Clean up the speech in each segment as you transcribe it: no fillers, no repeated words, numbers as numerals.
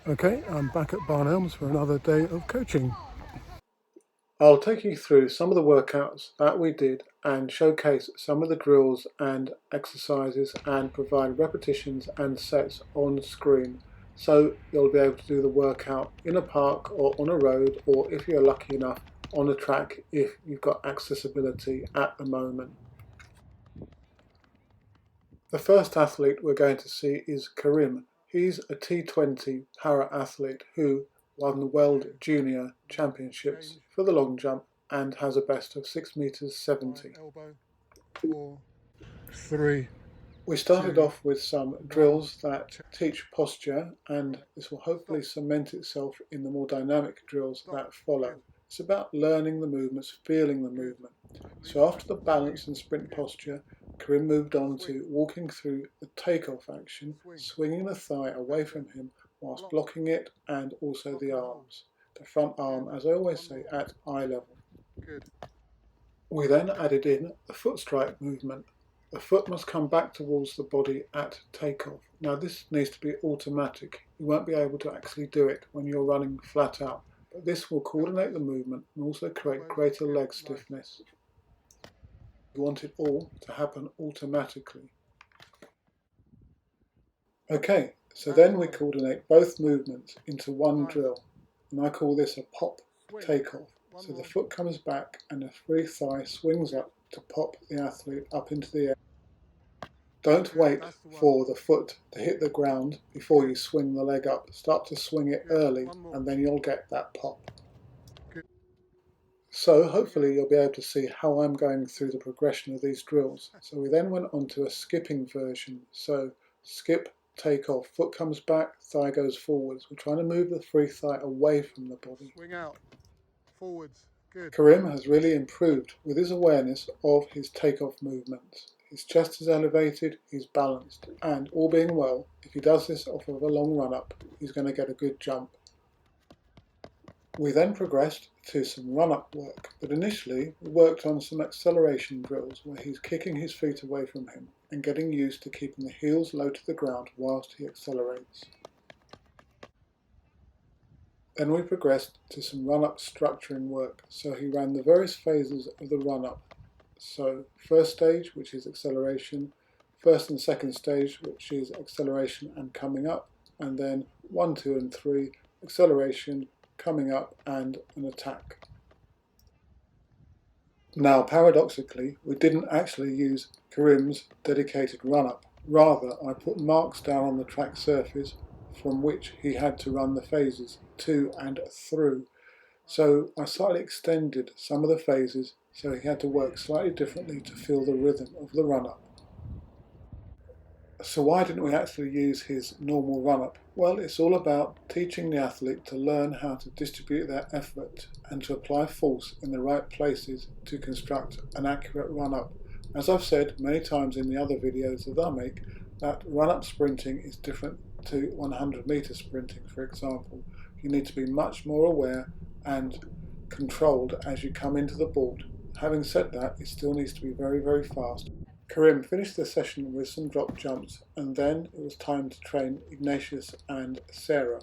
Okay, I'm back at Barn Elms for another day of coaching. I'll take you through some of the workouts that we did and showcase some of the drills and exercises and provide repetitions and sets on screen, so you'll be able to do the workout in a park or on a road, or if you're lucky enough on a track if you've got accessibility at the moment. The first athlete we're going to see is Karim. He's a T20 para-athlete who won the World Junior Championships for the long jump and has a best of 6 meters 70. 4, 3. We started off with some drills that teach posture, and this will hopefully cement itself in the more dynamic drills that follow. It's about learning the movements, feeling the movement. So after the balance and sprint posture, Karim moved on to walking through the takeoff action, swinging the thigh away from him whilst blocking it, and also the arms. The front arm, as I always say, at eye level. We then added in the foot strike movement. The foot must come back towards the body at takeoff. Now this needs to be automatic. You won't be able to actually do it when you're running flat out, but this will coordinate the movement and also create greater leg stiffness. We want it all to happen automatically. Okay, so then we coordinate both movements into one drill, and I call this a pop takeoff. So the foot comes back and the free thigh swings up to pop the athlete up into the air. Don't wait for the foot to hit the ground before you swing the leg up. Start to swing it early and then you'll get that pop. So hopefully you'll be able to see how I'm going through the progression of these drills. So we then went on to a skipping version. So skip, take off, foot comes back, thigh goes forwards. We're trying to move the free thigh away from the body. Swing out, forwards, good. Karim has really improved with his awareness of his takeoff movements. His chest is elevated, he's balanced, and all being well, if he does this off of a long run up, he's going to get a good jump. We then progressed to some run-up work, but initially we worked on some acceleration drills where he's kicking his feet away from him and getting used to keeping the heels low to the ground whilst he accelerates. Then we progressed to some run-up structuring work, so he ran the various phases of the run-up. So first stage, which is acceleration, first and second stage, which is acceleration and coming up, and then 1, 2 and 3, acceleration, coming up and an attack. Now paradoxically, we didn't actually use Karim's dedicated run-up. Rather, I put marks down on the track surface from which he had to run the phases to and through. So I slightly extended some of the phases so he had to work slightly differently to feel the rhythm of the run-up. So why didn't we actually use his normal run-up? Well, it's all about teaching the athlete to learn how to distribute their effort and to apply force in the right places to construct an accurate run-up. As I've said many times in the other videos that I make, that run-up sprinting is different to 100-meter sprinting, for example. You need to be much more aware and controlled as you come into the board. Having said that, it still needs to be very, very fast. Karim finished the session with some drop jumps, and then it was time to train Ignatius and Sarah.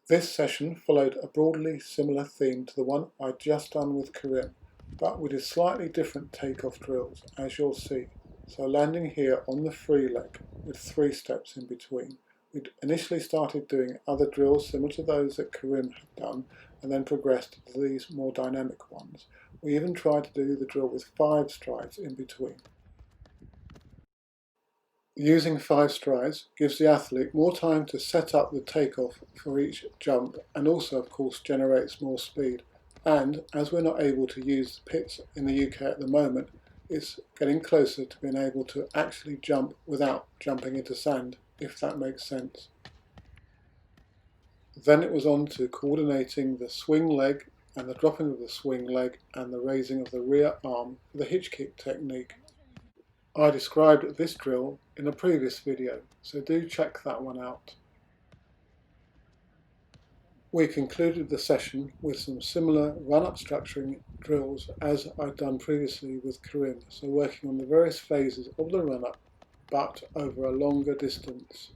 This session followed a broadly similar theme to the one I'd just done with Karim, but with slightly different takeoff drills, as you'll see. So landing here on the free leg with 3 steps in between. We'd initially started doing other drills similar to those that Karim had done, and then progressed to these more dynamic ones. We even tried to do the drill with 5 strides in between. Using 5 strides gives the athlete more time to set up the takeoff for each jump, and also of course generates more speed. And as we're not able to use the pits in the UK at the moment, it's getting closer to being able to actually jump without jumping into sand, if that makes sense. Then it was on to coordinating the swing leg and the dropping of the swing leg and the raising of the rear arm for the hitch kick technique. I described this drill in a previous video, so do check that one out. We concluded the session with some similar run-up structuring drills as I'd done previously with Karim, so working on the various phases of the run-up but over a longer distance.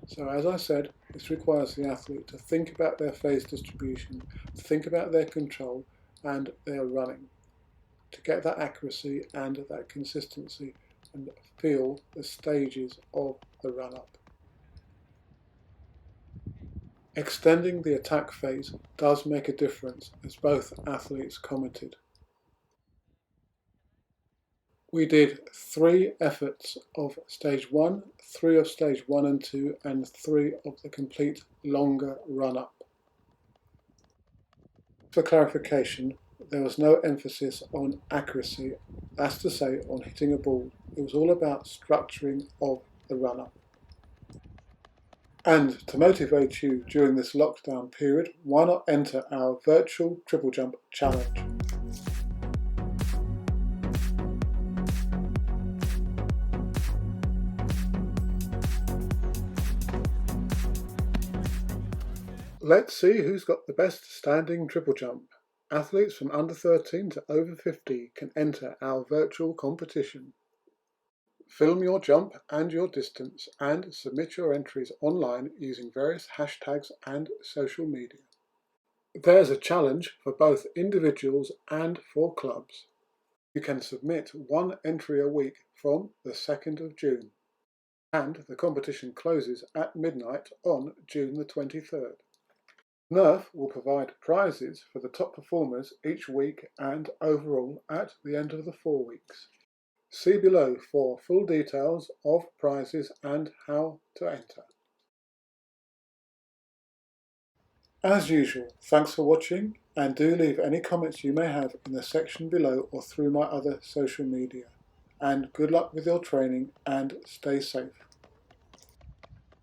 So as I said, this requires the athlete to think about their phase distribution, think about their control and their running, to get that accuracy and that consistency and feel the stages of the run-up. Extending the attack phase does make a difference, as both athletes commented. We did 3 efforts of stage 1, 3 of stage 1 and 2, and 3 of the complete longer run-up. For clarification, there was no emphasis on accuracy, that's to say on hitting a ball. It was all about structuring of the run-up. And to motivate you during this lockdown period, why not enter our virtual triple jump challenge? Let's see who's got the best standing triple jump. Athletes from under 13 to over 50 can enter our virtual competition. Film your jump and your distance and submit your entries online using various hashtags and social media. There's a challenge for both individuals and for clubs. You can submit 1 entry a week from the 2nd of June, and the competition closes at midnight on June the 23rd. NERF will provide prizes for the top performers each week and overall at the end of the 4 weeks. See below for full details of prizes and how to enter. As usual, thanks for watching, and do leave any comments you may have in the section below or through my other social media. And good luck with your training and stay safe.